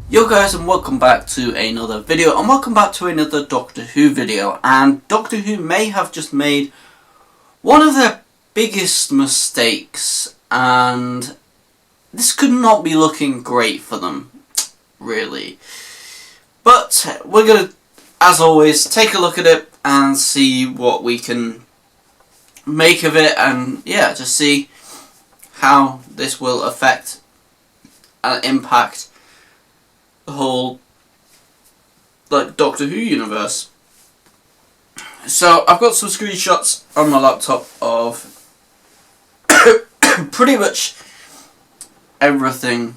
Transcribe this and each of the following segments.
Yo guys, and welcome back to another video, and welcome back to another Doctor Who video. And Doctor Who may have just made one of their biggest mistakes, and this could not be looking great for them, really. But we're going to, as always, take a look at it and see what we can make of it, and yeah, just see how this will affect and impact the whole Doctor Who universe. So I've got some screenshots on my laptop of pretty much everything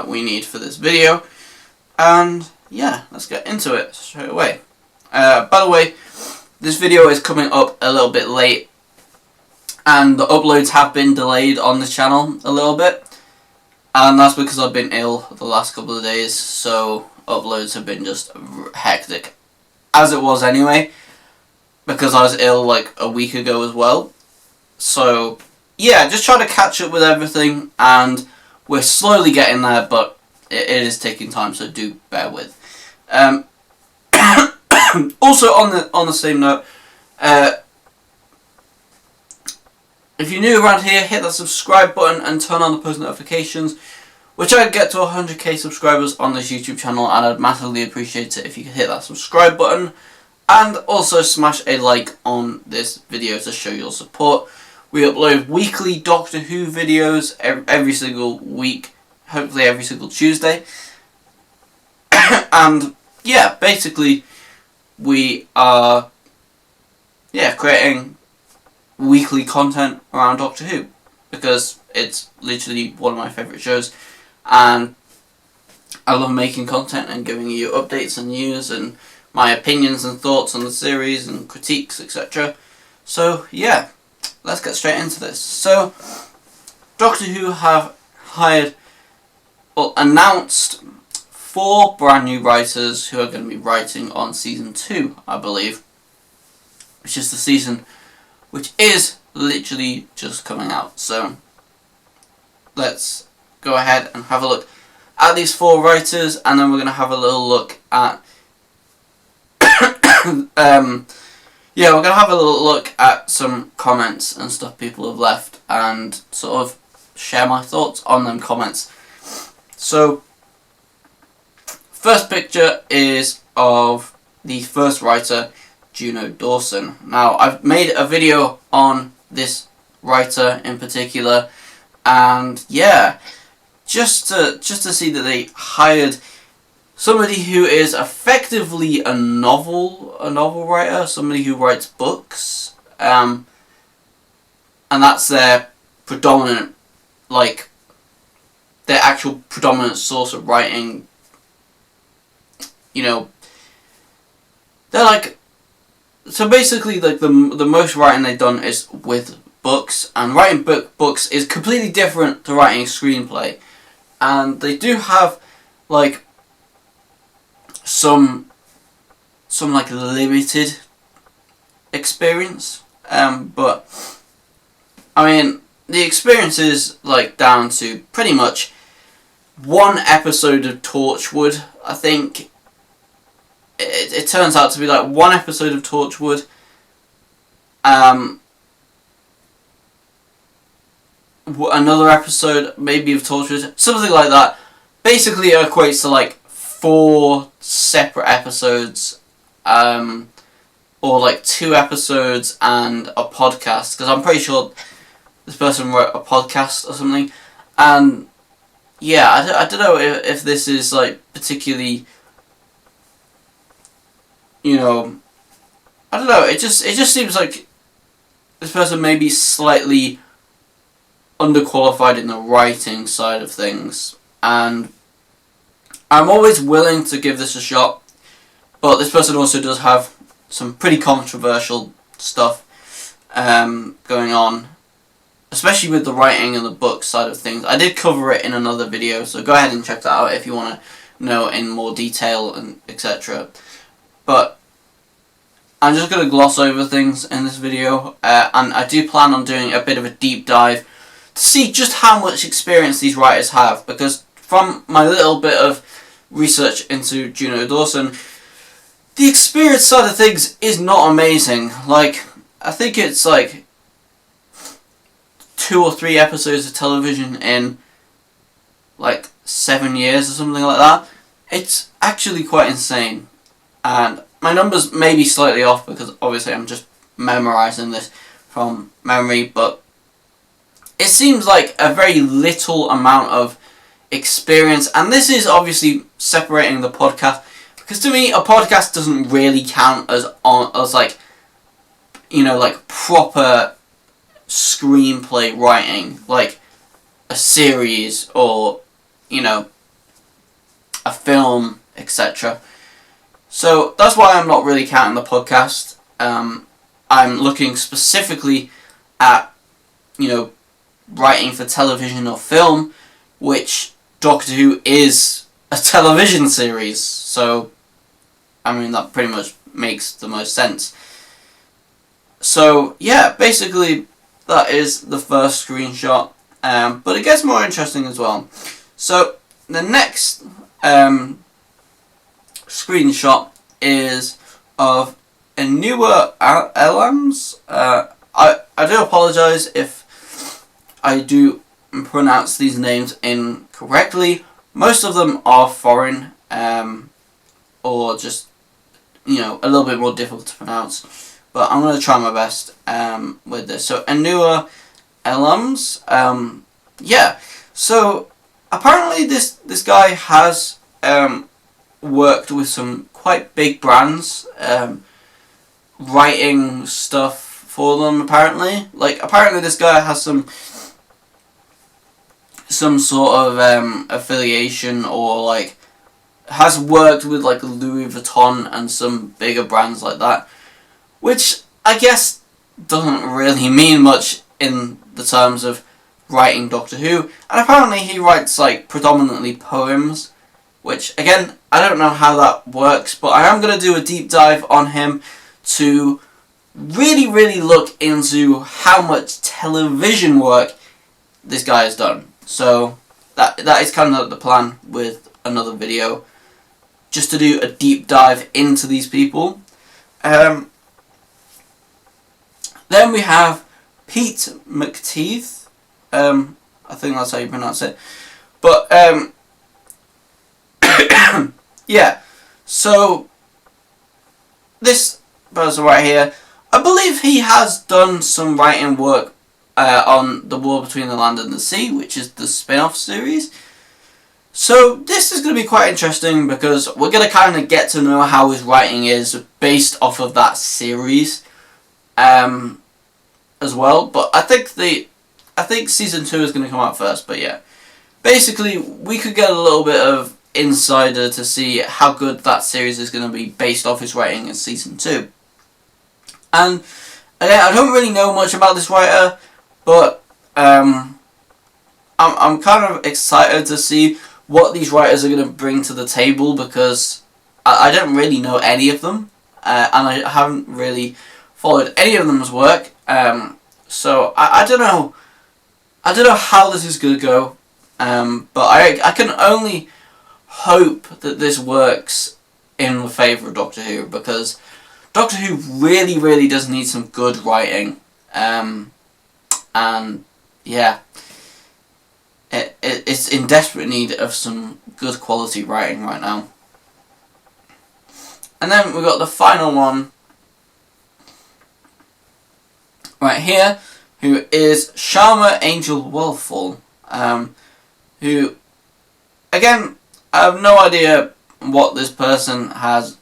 we need for this video, and yeah, let's get into it straight away. By the way, this video is coming up a little bit late, and the uploads have been delayed on the channel a little bit. And that's because I've been ill the last couple of days, so uploads have been just hectic. As it was anyway, because I was ill like a week ago as well. So, yeah, just trying to catch up with everything, and we're slowly getting there, but it is taking time, so do bear with. Also, on the same note, if you're new around here, hit that subscribe button and turn on the post notifications. We're trying to get to 100k subscribers on this YouTube channel, and I'd massively appreciate it if you could hit that subscribe button. And also smash a like on this video to show your support. We upload weekly Doctor Who videos every single week, hopefully every single Tuesday. And yeah, basically we are creating weekly content around Doctor Who, because it's literally one of my favourite shows, and I love making content and giving you updates and news and my opinions and thoughts on the series and critiques, etc. So yeah, let's get straight into this. So Doctor Who have announced 4 brand new writers who are going to be writing on season 2, I believe, which is the season which is literally just coming out. So let's go ahead and have a look at these 4 writers, and then we're going to have a little look at we're going to have a little look at some comments and stuff people have left, and sort of share my thoughts on them comments. So first picture is of the first writer, Juno Dawson. Now, I've made a video on this writer in particular, and yeah, just to see that they hired somebody who is effectively a novel writer, somebody who writes books, and that's their predominant, their actual predominant source of writing. You know, they're so basically, the most writing they've done is with books, and writing books is completely different to writing a screenplay. And they do have some limited experience, but I mean, the experience is down to pretty much 1 episode of Torchwood. I think it turns out to be 1 episode of Torchwood, another episode maybe of Torchwood, something like that. Basically it equates to 4 separate episodes, or 2 episodes and a podcast, because I'm pretty sure this person wrote a podcast or something. And yeah, I don't know if this is particularly, you know, I don't know, it just seems like this person may be slightly underqualified in the writing side of things, and I'm always willing to give this a shot, but this person also does have some pretty controversial stuff going on, especially with the writing and the book side of things. I did cover it in another video, so go ahead and check that out if you want to know in more detail and etc. But I'm just going to gloss over things in this video, and I do plan on doing a bit of a deep dive to see just how much experience these writers have, because from my little bit of research into Juno Dawson, the experience side of things is not amazing. Like, I think it's like 2 or 3 episodes of television in like 7 years or something like that. It's actually quite insane. And my numbers may be slightly off because obviously I'm just memorising this from memory, but it seems like a very little amount of experience. And this is obviously separating the podcast, because to me a podcast doesn't really count as like, you know, like proper screenplay writing, like a series or, you know, a film, etc. So that's why I'm not really counting the podcast. I'm looking specifically at, you know, writing for television or film, which Doctor Who is a television series. So, I mean, that pretty much makes the most sense. So, yeah, basically, that is the first screenshot. But it gets more interesting as well. So, the next screenshot is of Enua Elams. I do apologise if I do pronounce these names incorrectly. Most of them are foreign, or just, you know, a little bit more difficult to pronounce. But I'm going to try my best with this. So, Enua Elams. Yeah. So, apparently this guy has worked with some quite big brands, writing stuff for them, apparently. Like, apparently this guy has some sort of affiliation, or like has worked with like Louis Vuitton and some bigger brands like that, which I guess doesn't really mean much in the terms of writing Doctor Who. And apparently he writes like predominantly poems, which again, I don't know how that works, but I am going to do a deep dive on him to really look into how much television work this guy has done. So that is kind of the plan with another video, just to do a deep dive into these people. Then we have Pete McTeeth. I think that's how you pronounce it. But yeah. So this person right here, I believe he has done some writing work on The War Between the Land and the Sea, which is the spin-off series. So this is going to be quite interesting because we're going to kind of get to know how his writing is based off of that series, as well. But I think season 2 is going to come out first. But yeah, basically we could get a little bit of insider to see how good that series is going to be based off his writing in season 2. And again, I don't really know much about this writer, but I'm kind of excited to see what these writers are going to bring to the table, because I don't really know any of them, and I haven't really followed any of them's work. So I don't know. I don't know how this is going to go, but I can only hope that this works in the favour of Doctor Who, because Doctor Who really does need some good writing, and yeah, it's in desperate need of some good quality writing right now. And then we've got the final one right here, who is Sharma Angel Wolfall, who, again, I have no idea what this person has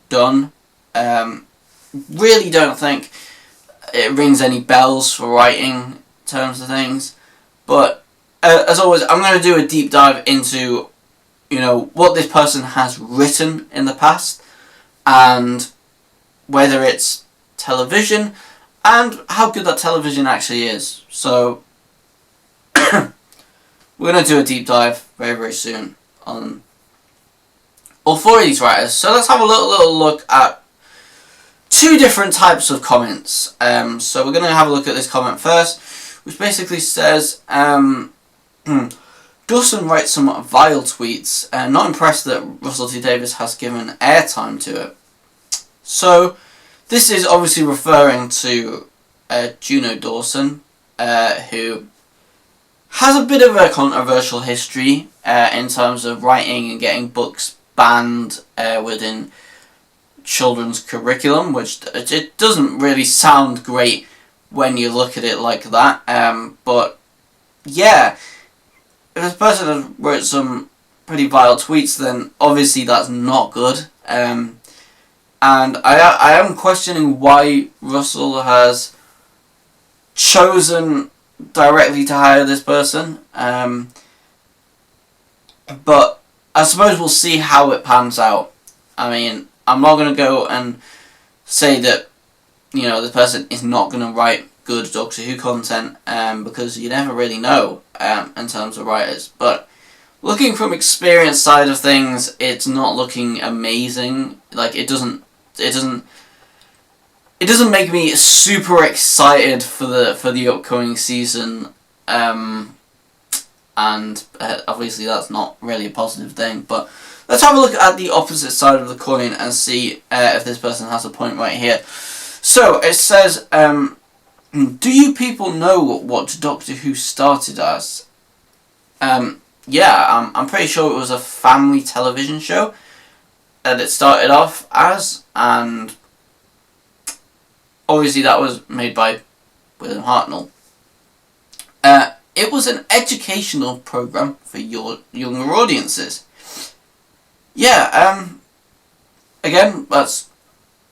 done. Really don't think it rings any bells for writing terms of things, but as always, I'm going to do a deep dive into, you know, what this person has written in the past, and whether it's television, and how good that television actually is. So we're going to do a deep dive very soon on all 4 of these writers. So let's have a little look at 2 different types of comments. So we're going to have a look at this comment first, which basically says, Dawson writes some vile tweets, not impressed that Russell T Davies has given airtime to it. So, this is obviously referring to Juno Dawson, who has a bit of a controversial history in terms of writing and getting books banned within children's curriculum, which it doesn't really sound great when you look at it like that. But yeah, if this person has wrote some pretty vile tweets, then obviously that's not good. And I am questioning why Russell has chosen directly to hire this person. But I suppose we'll see how it pans out. I mean, I'm not going to go and say that, this person is not going to write good Doctor Who content, because you never really know in terms of writers. But looking from experience side of things, it's not looking amazing. Like, it doesn't make me super excited for the upcoming season, and obviously that's not really a positive thing. But let's have a look at the opposite side of the coin and see if this person has a point right here. So it says, do you people know what Doctor Who started as? Yeah, I'm pretty sure it was a family television show that it started off as, and obviously that was made by William Hartnell. It was an educational program for your younger audiences. Yeah, again, that's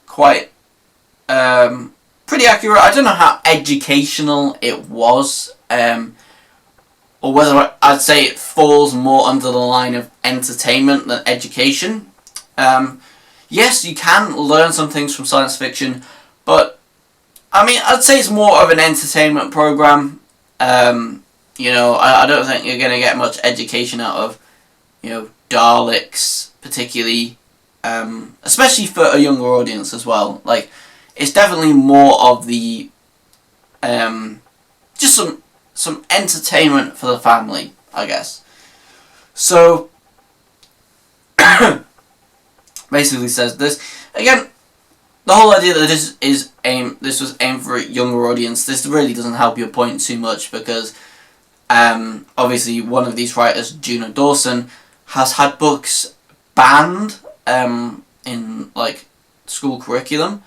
quite pretty accurate. I don't know how educational it was, or whether I'd say it falls more under the line of entertainment than education. Yes, you can learn some things from science fiction, but I mean, I'd say it's more of an entertainment program. I don't think you're going to get much education out of, Daleks, particularly, especially for a younger audience as well. Like, it's definitely more of the, just some entertainment for the family, I guess. So, basically says this. Again, the whole idea that this was aimed for a younger audience, this really doesn't help your point too much, because obviously one of these writers, Juno Dawson, has had books banned in like school curriculum,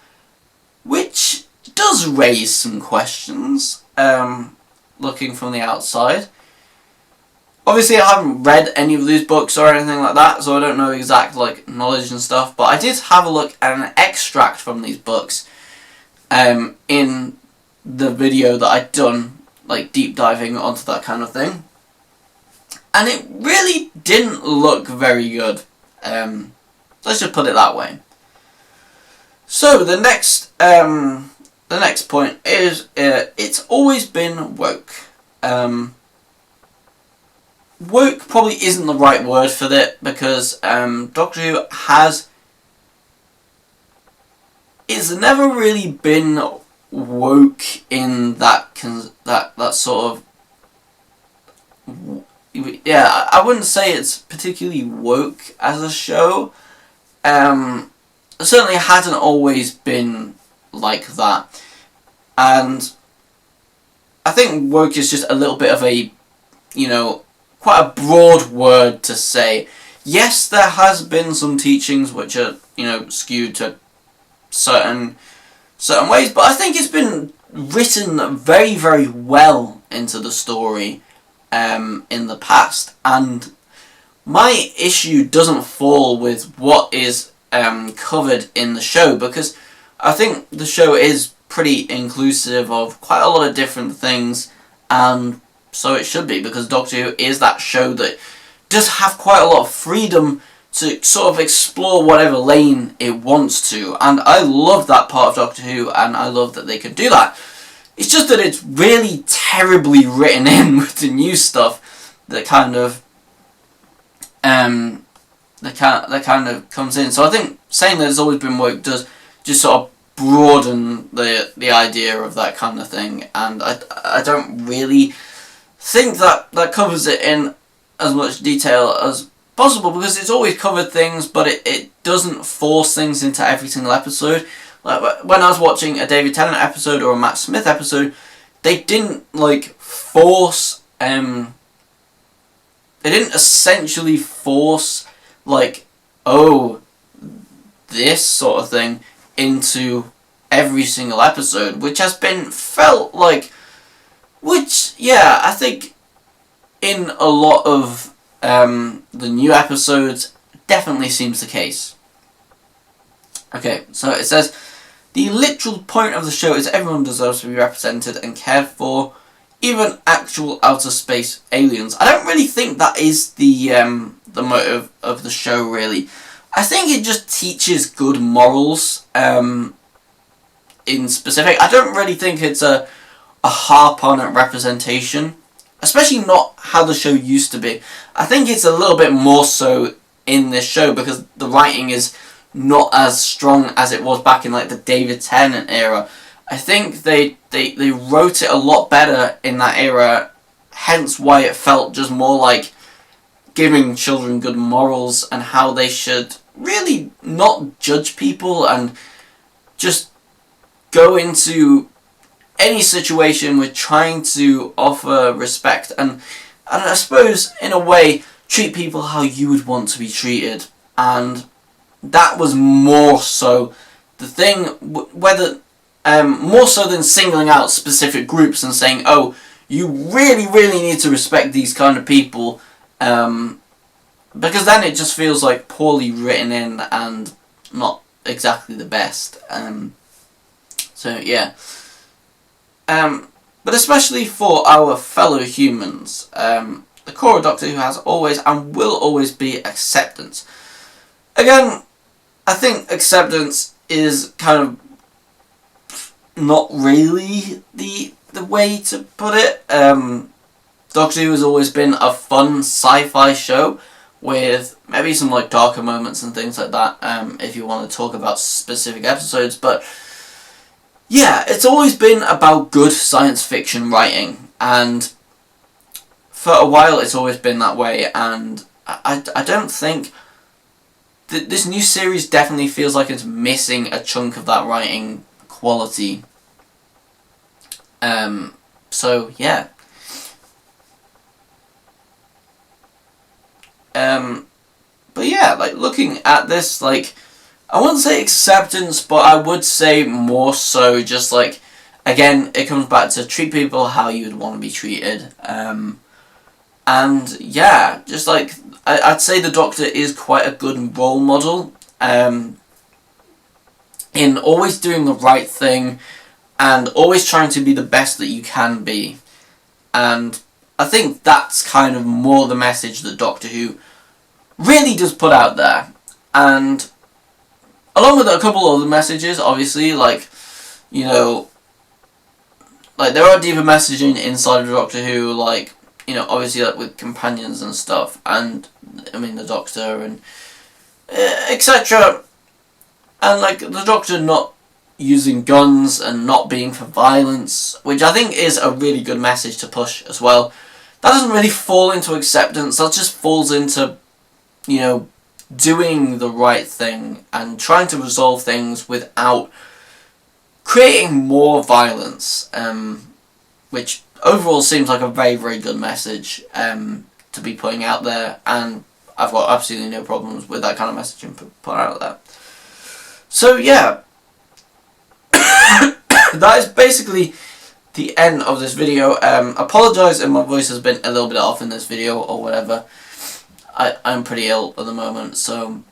which does raise some questions looking from the outside. Obviously, I haven't read any of these books or anything like that, so I don't know exact knowledge and stuff. But I did have a look at an extract from these books in the video that I'd done, deep diving onto that kind of thing, and it really didn't look very good. Let's just put it that way. So the next point is it's always been woke. Woke probably isn't the right word for it, because Doctor Who it's never really been woke in that sort of, yeah, I wouldn't say it's particularly woke as a show. It certainly hasn't always been like that, and I think woke is just a little bit of a, quite a broad word to say. Yes, there has been some teachings which are, skewed to certain ways, but I think it's been written very, very well into the story in the past, and my issue doesn't fall with what is covered in the show, because I think the show is pretty inclusive of quite a lot of different things, and so it should be, because Doctor Who is that show that does have quite a lot of freedom to sort of explore whatever lane it wants to, and I love that part of Doctor Who, and I love that they can do that. It's just that it's really terribly written in with the new stuff that kind of comes in. So I think saying that it's always been woke does just sort of broaden the idea of that kind of thing, and I don't really think that covers it in as much detail as possible, because it's always covered things, but it doesn't force things into every single episode. Like when I was watching a David Tennant episode or a Matt Smith episode, they didn't like force they didn't essentially force like, oh, this sort of thing into every single episode, which has been felt like, which, yeah, I think in a lot of the new episodes definitely seems the case. Okay, so it says, the literal point of the show is everyone deserves to be represented and cared for, even actual outer space aliens. I don't really think that is the motive of the show, really. I think it just teaches good morals in specific. I don't really think it's a harp on at representation, especially not how the show used to be. I think it's a little bit more so in this show because the writing is not as strong as it was back in like the David Tennant era. I think they wrote it a lot better in that era, hence why it felt just more like giving children good morals and how they should really not judge people and just go into any situation with trying to offer respect and I suppose in a way treat people how you would want to be treated. And that was more so the thing, whether more so than singling out specific groups and saying, oh, you really need to respect these kind of people, because then it just feels like poorly written in and not exactly the best. So yeah. But especially for our fellow humans, the core of Doctor Who has always and will always be acceptance. Again, I think acceptance is kind of not really the way to put it. Doctor Who has always been a fun sci-fi show with maybe some like darker moments and things like that, if you want to talk about specific episodes, but yeah, it's always been about good science fiction writing, and for a while it's always been that way, and I don't think this new series definitely feels like it's missing a chunk of that writing quality. So yeah. But yeah, like looking at this, like I wouldn't say acceptance, but I would say more so just like, again, it comes back to treat people how you would want to be treated. And yeah, just like, I'd say the Doctor is quite a good role model in always doing the right thing and always trying to be the best that you can be. And I think that's kind of more the message that Doctor Who really does put out there. And along with a couple of other messages, obviously, like, you know, like there are deeper messaging inside of Doctor Who, like, you know, obviously like with companions and stuff, and I mean the Doctor and etc. And like the Doctor not using guns and not being for violence, which I think is a really good message to push as well. That doesn't really fall into acceptance, that just falls into, you know, doing the right thing and trying to resolve things without creating more violence, which overall seems like a very good message to be putting out there, and I've got absolutely no problems with that kind of messaging put out there. So yeah, that is basically the end of this video. Apologise if my voice has been a little bit off in this video or whatever. I'm pretty ill at the moment, so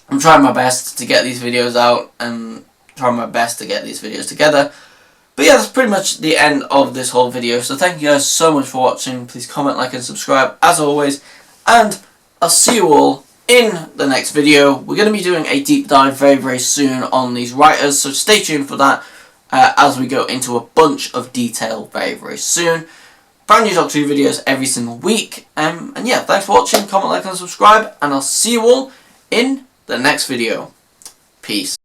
I'm trying my best to get these videos out and trying my best to get these videos together. But yeah, that's pretty much the end of this whole video, so thank you guys so much for watching. Please comment, like and subscribe as always, and I'll see you all in the next video. We're going to be doing a deep dive very soon on these writers, so stay tuned for that as we go into a bunch of detail very soon. Brand new Doctor Who videos every single week. And yeah, thanks for watching, comment, like and subscribe, and I'll see you all in the next video. Peace.